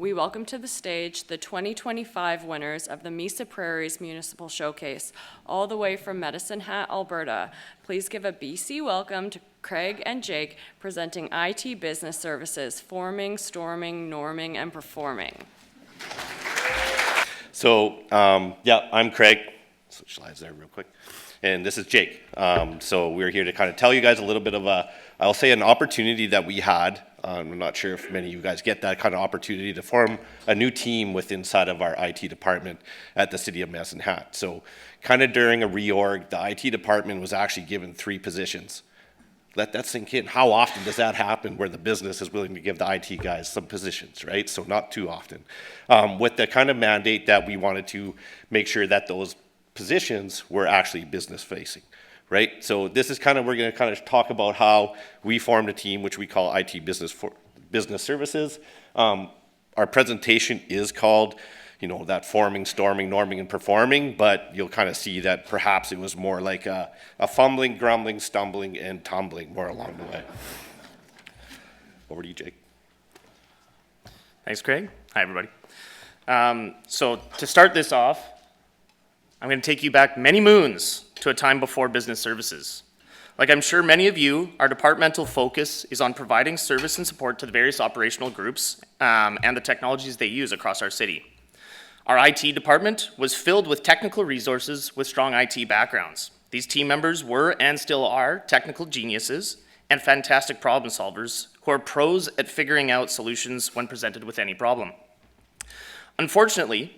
we welcome to the stage the 2025 winners of the MISA Praries Municipal Showcase, all the way from Medicine Hat, Alberta. Please give a BC welcome to Craig and Jake, presenting IT Business Services, forming, storming, norming, and performing. So, I'm Craig. Switch slides there real quick. And this is Jake. So we're here to kind of tell you guys a little bit of I'll say an opportunity that we had. I'm not sure if many of you guys get that kind of opportunity to form a new team inside of our IT department at the City of Medicine Hat. So kind of during a reorg, the IT department was actually given 3 positions. Let that sink in. How often does that happen where the business is willing to give the IT guys some positions, right? So not too often. With the kind of mandate that we wanted to make sure that those positions were actually business facing, right? So this is we're going to kind of talk about how we formed a team which we call IT Business Services. Our presentation is called, that forming, storming, norming, and performing, but you'll kind of see that perhaps it was more like a fumbling, grumbling, stumbling, and tumbling more along the way. Over to you, Jake. Thanks, Craig. Hi, everybody. So to start this off, I'm going to take you back many moons to a time before business services. Like I'm sure many of you, our departmental focus is on providing service and support to the various operational groups and the technologies they use across our city. Our IT department was filled with technical resources with strong IT backgrounds. These team members were and still are technical geniuses and fantastic problem solvers who are pros at figuring out solutions when presented with any problem. Unfortunately,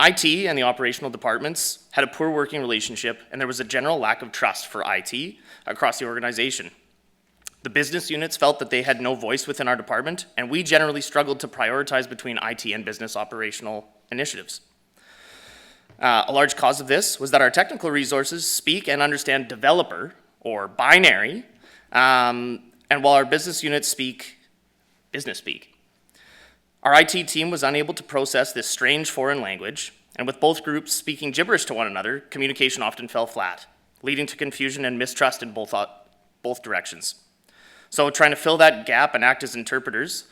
IT and the operational departments had a poor working relationship, and there was a general lack of trust for IT across the organization. The business units felt that they had no voice within our department, and we generally struggled to prioritize between IT and business operational initiatives. A large cause of this was that our technical resources speak and understand developer, or binary, and while our business units speak business speak. Our IT team was unable to process this strange foreign language, and with both groups speaking gibberish to one another, communication often fell flat, leading to confusion and mistrust in both directions. So trying to fill that gap and act as interpreters,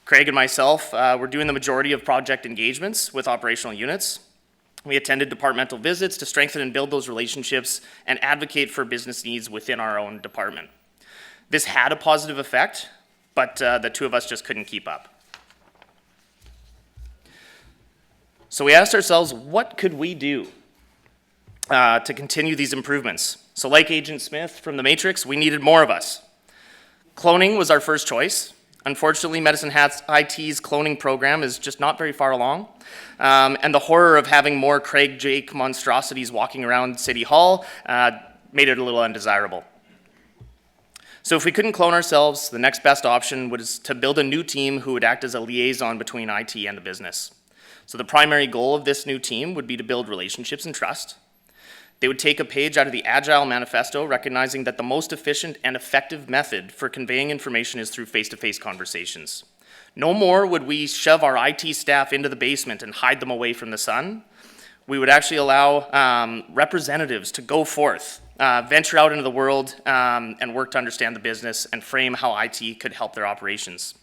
Craig and myself were doing the majority of project engagements with operational units. We attended departmental visits to strengthen and build those relationships and advocate for business needs within our own department. This had a positive effect, but the two of us just couldn't keep up. So we asked ourselves, what could we do to continue these improvements? So like Agent Smith from The Matrix, we needed more of us. Cloning was our first choice. Unfortunately, Medicine Hat's IT's cloning program is just not very far along. And the horror of having more Craig Jake monstrosities walking around City Hall made it a little undesirable. So if we couldn't clone ourselves, the next best option was to build a new team who would act as a liaison between IT and the business. So the primary goal of this new team would be to build relationships and trust. They would take a page out of the Agile Manifesto, recognizing that the most efficient and effective method for conveying information is through face-to-face conversations. No more would we shove our IT staff into the basement and hide them away from the sun. We would actually allow representatives to go forth, venture out into the world, and work to understand the business and frame how IT could help their operations.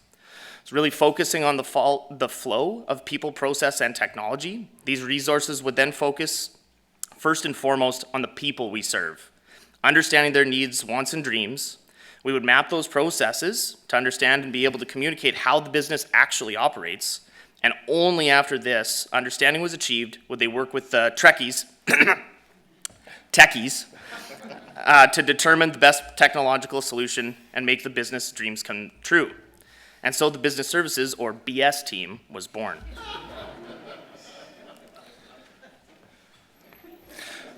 It's really focusing on the flow of people, process, and technology. These resources would then focus first and foremost on the people we serve, understanding their needs, wants, and dreams. We would map those processes to understand and be able to communicate how the business actually operates. And only after this understanding was achieved would they work with the techies, to determine the best technological solution and make the business dreams come true. And so the Business Services, or BS team, was born.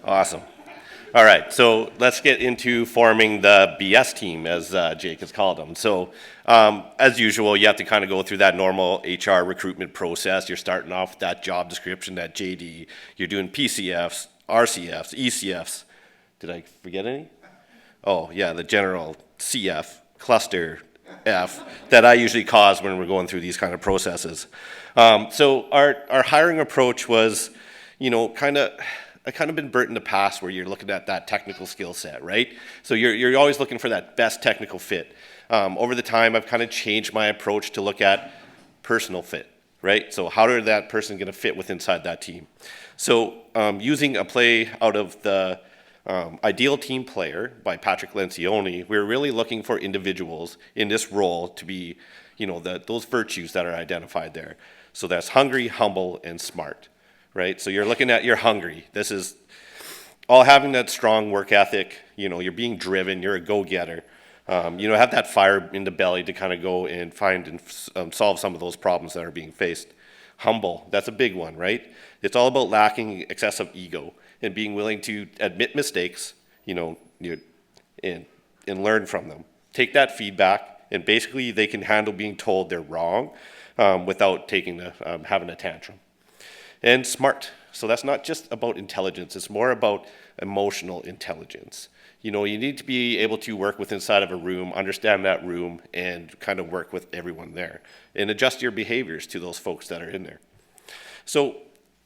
Awesome. All right, so let's get into forming the BS team, as Jake has called them. So as usual, you have to kind of go through that normal HR recruitment process. You're starting off with that job description, that JD. You're doing PCFs, RCFs, ECFs. Did I forget any? Oh, yeah, the general CF, cluster F, that I usually cause when we're going through these kind of processes. So our hiring approach was, I kind of been burnt in the past where you're looking at that technical skill set, right? So you're always looking for that best technical fit. Over the time, I've kind of changed my approach to look at personal fit, right? So how are that person going to fit with inside that team? So using a play out of the Ideal Team Player by Patrick Lencioni, we're really looking for individuals in this role to be, those virtues that are identified there. So that's hungry, humble, and smart, right? So you're looking at you're hungry. This is all having that strong work ethic. You're being driven. You're a go-getter. Have that fire in the belly to kind of go and find and solve some of those problems that are being faced. Humble, that's a big one, right? It's all about lacking excessive ego and being willing to admit mistakes, and learn from them. Take that feedback, and basically they can handle being told they're wrong without having a tantrum. And smart, so that's not just about intelligence, it's more about emotional intelligence. You need to be able to work with inside of a room, understand that room, and kind of work with everyone there, and adjust your behaviors to those folks that are in there. So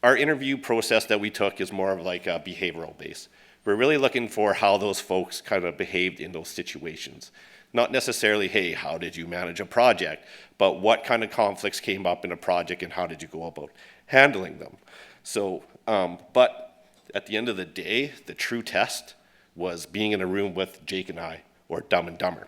our interview process that we took is more of like a behavioral base. We're really looking for how those folks kind of behaved in those situations. Not necessarily, hey, how did you manage a project, but what kind of conflicts came up in a project and how did you go about handling them? So, but at the end of the day, the true test was being in a room with Jake and I, or Dumb and Dumber.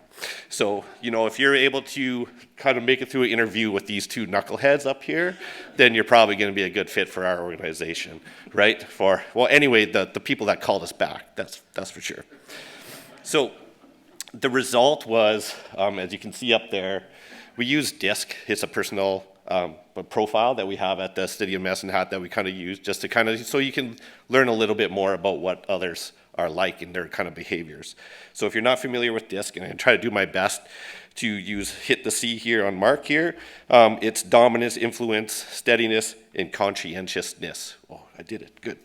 So, if you're able to kind of make it through an interview with these two knuckleheads up here, then you're probably going to be a good fit for our organization, right? The people that called us back, that's for sure. So the result was, as you can see up there, we used DISC. It's a personal profile that we have at the City of Medicine Hat that we kind of use just to so you can learn a little bit more about what others are like in their kind of behaviors. So if you're not familiar with DISC, and I try to do my best to hit the C here on Mark here, it's dominance, influence, steadiness, and conscientiousness. Oh, I did it, good.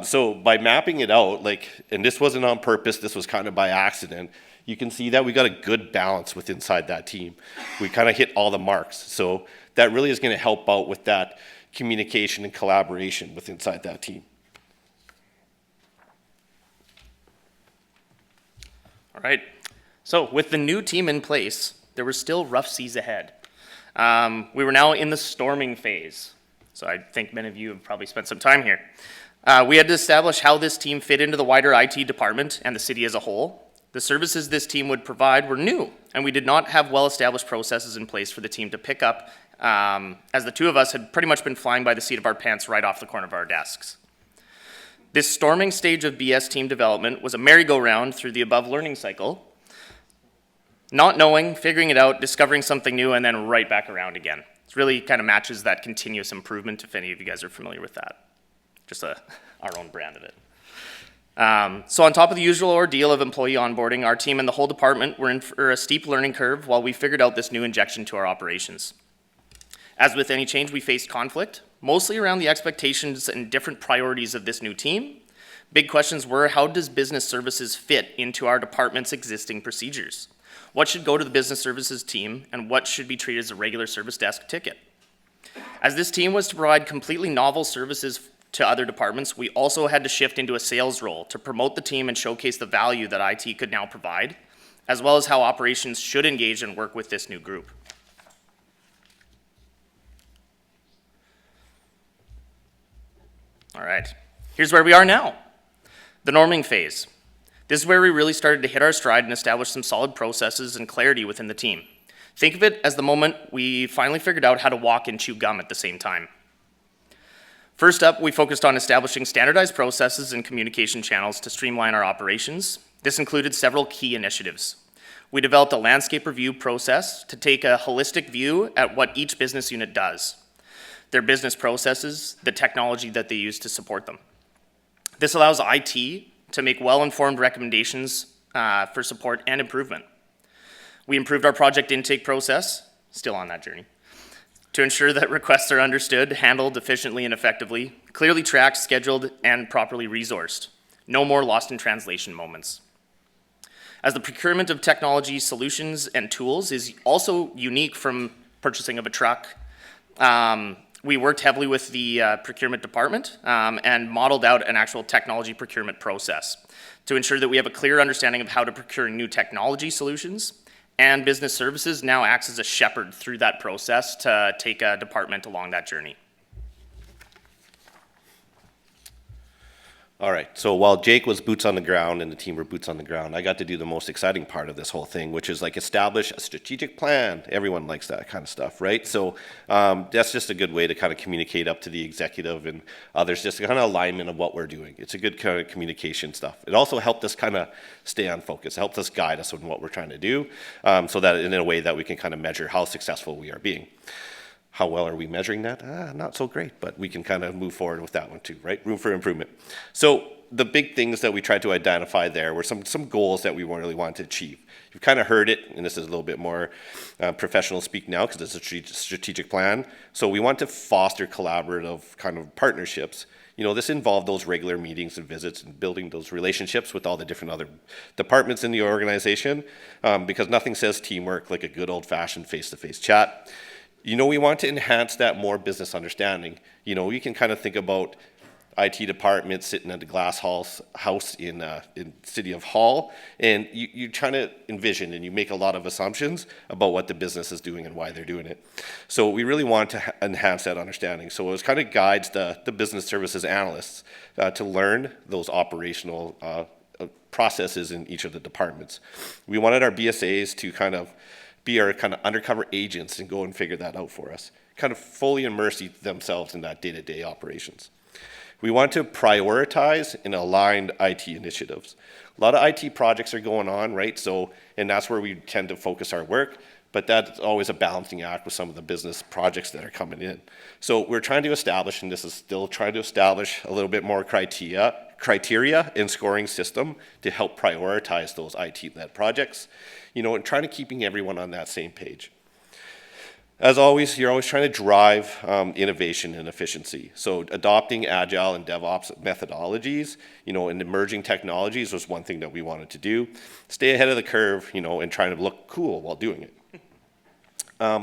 So by mapping it out, and this wasn't on purpose, this was kind of by accident, you can see that we got a good balance with inside that team. We kind of hit all the marks. So that really is going to help out with that communication and collaboration with inside that team. All right, so with the new team in place, there were still rough seas ahead. We were now in the storming phase, so I think many of you have probably spent some time here. We had to establish how this team fit into the wider IT department and the city as a whole. The services this team would provide were new, and we did not have well-established processes in place for the team to pick up, as the two of us had pretty much been flying by the seat of our pants right off the corner of our desks. This storming stage of BS team development was a merry-go-round through the above learning cycle, not knowing, figuring it out, discovering something new, and then right back around again. It really kind of matches that continuous improvement, if any of you guys are familiar with that. Just our own brand of it. So on top of the usual ordeal of employee onboarding, our team and the whole department were in for a steep learning curve while we figured out this new injection to our operations. As with any change, we faced conflict, mostly around the expectations and different priorities of this new team. Big questions were, how does business services fit into our department's existing procedures? What should go to the business services team, and what should be treated as a regular service desk ticket? As this team was to provide completely novel services to other departments, we also had to shift into a sales role to promote the team and showcase the value that IT could now provide, as well as how operations should engage and work with this new group. All right, here's where we are now. The norming phase. This is where we really started to hit our stride and establish some solid processes and clarity within the team. Think of it as the moment we finally figured out how to walk and chew gum at the same time. First up, we focused on establishing standardized processes and communication channels to streamline our operations. This included several key initiatives. We developed a landscape review process to take a holistic view at what each business unit does, their business processes, the technology that they use to support them. This allows IT to make well-informed recommendations for support and improvement. We improved our project intake process, still on that journey, to ensure that requests are understood, handled efficiently and effectively, clearly tracked, scheduled, and properly resourced. No more lost in translation moments. As the procurement of technology solutions and tools is also unique from purchasing of a truck, we worked heavily with the procurement department and modeled out an actual technology procurement process to ensure that we have a clear understanding of how to procure new technology solutions and business services now acts as a shepherd through that process to take a department along that journey. All right, so while Jake was boots on the ground and the team were boots on the ground, I got to do the most exciting part of this whole thing, which is like establish a strategic plan. Everyone likes that kind of stuff, right? So that's just a good way to kind of communicate up to the executive and others, just kind of alignment of what we're doing. It's a good kind of communication stuff. It also helped us kind of stay on focus. It helped us guide us on what we're trying to do, so that in a way that we can kind of measure how successful we are being. How well are we measuring that? Not so great, but we can kind of move forward with that one too, right? Room for improvement. So the big things that we tried to identify there were some goals that we really wanted to achieve. You've kind of heard it, and this is a little bit more professional speak now because it's a strategic plan. So we want to foster collaborative kind of partnerships. You know, this involved those regular meetings and visits and building those relationships with all the different other departments in the organization, because nothing says teamwork like a good old-fashioned face-to-face chat. You know, we want to enhance that more business understanding. You know, you can kind of think about IT department sitting at the glass house in City of Hall, and you're trying to envision and you make a lot of assumptions about what the business is doing and why they're doing it. So we really want to enhance that understanding. So it kind of guides the business services analysts to learn those operational processes in each of the departments. We wanted our BSAs to kind of be our kind of undercover agents and go and figure that out for us, kind of fully immerse themselves in that day-to-day operations. We want to prioritize and align IT initiatives. A lot of IT projects are going on, right? So, and that's where we tend to focus our work, but that's always a balancing act with some of the business projects that are coming in. So we're trying to establish, and this is still trying to establish a little bit more criteria and scoring system to help prioritize those IT-led projects, you know, and trying to keeping everyone on that same page. As always, you're always trying to drive innovation and efficiency. So adopting Agile and DevOps methodologies, you know, and emerging technologies was one thing that we wanted to do. Stay ahead of the curve, you know, and trying to look cool while doing it.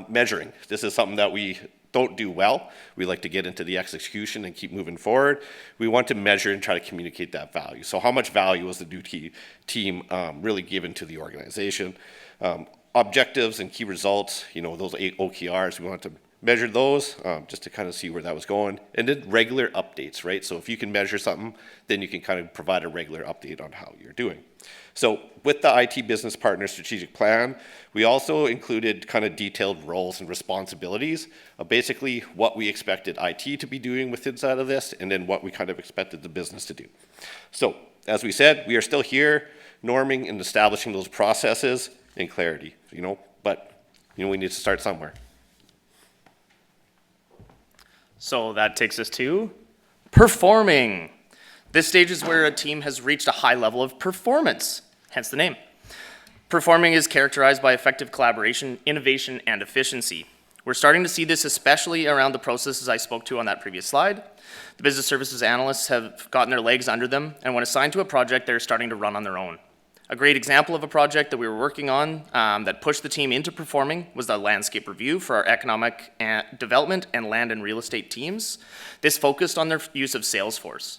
Measuring. This is something that we don't do well. We like to get into the execution and keep moving forward. We want to measure and try to communicate that value. So how much value was the new team really given to the organization? Objectives and key results, you know, those 8 OKRs, we want to measure those just to kind of see where that was going. And then regular updates, right? So if you can measure something, then you can kind of provide a regular update on how you're doing. So with the IT business partner strategic plan, we also included kind of detailed roles and responsibilities of basically what we expected IT to be doing with inside of this, and then what we kind of expected the business to do. So as we said, we are still here norming and establishing those processes and clarity, you know, but you know, we need to start somewhere. So that takes us to performing. This stage is where a team has reached a high level of performance, hence the name. Performing is characterized by effective collaboration, innovation, and efficiency. We're starting to see this especially around the processes I spoke to on that previous slide. The business services analysts have gotten their legs under them, and when assigned to a project, they're starting to run on their own. A great example of a project that we were working on that pushed the team into performing was the landscape review for our economic development and land and real estate teams. This focused on their use of Salesforce.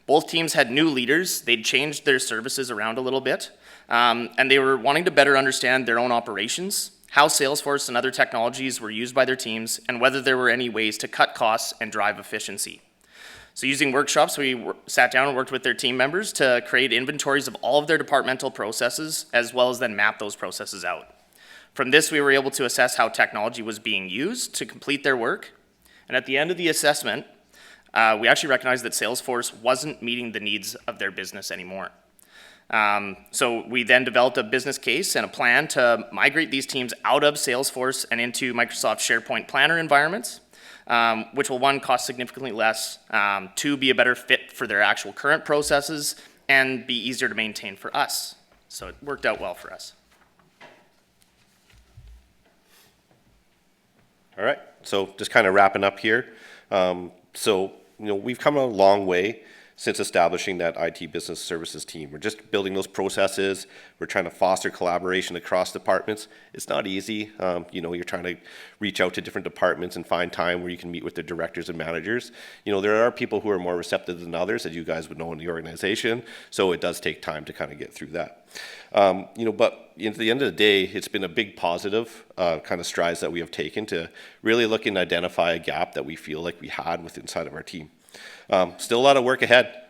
Both teams had new leaders. They'd changed their services around a little bit, and they were wanting to better understand their own operations, how Salesforce and other technologies were used by their teams, and whether there were any ways to cut costs and drive efficiency. So using workshops, we sat down and worked with their team members to create inventories of all of their departmental processes, as well as then map those processes out. From this, we were able to assess how technology was being used to complete their work. And at the end of the assessment, we actually recognized that Salesforce wasn't meeting the needs of their business anymore. So we then developed a business case and a plan to migrate these teams out of Salesforce and into Microsoft SharePoint Planner environments. Which will, one, cost significantly less, two, be a better fit for their actual current processes, and be easier to maintain for us. So it worked out well for us. All right, so just kind of wrapping up here. So, you know, we've come a long way since establishing that IT business services team. We're just building those processes. We're trying to foster collaboration across departments. It's not easy. You're trying to reach out to different departments and find time where you can meet with their directors and managers. There are people who are more receptive than others, as you guys would know in the organization. So it does take time to kind of get through that. But at the end of the day, it's been a big positive kind of strides that we have taken to really look and identify a gap that we feel like we had with inside of our team. Still a lot of work ahead.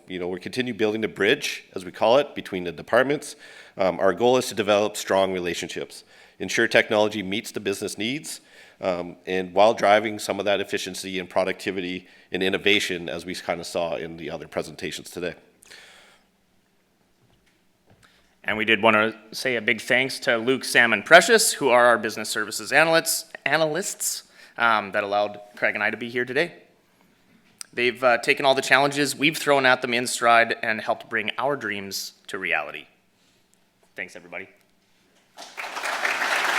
We continue building the bridge, as we call it, between the departments. Our goal is to develop strong relationships, ensure technology meets the business needs, and while driving some of that efficiency and productivity and innovation, as we kind of saw in the other presentations today. And we did want to say a big thanks to Luke, Sam, and Precious, who are our business services analysts that allowed Craig and I to be here today. They've taken all the challenges we've thrown at them in stride and helped bring our dreams to reality. Thanks, everybody.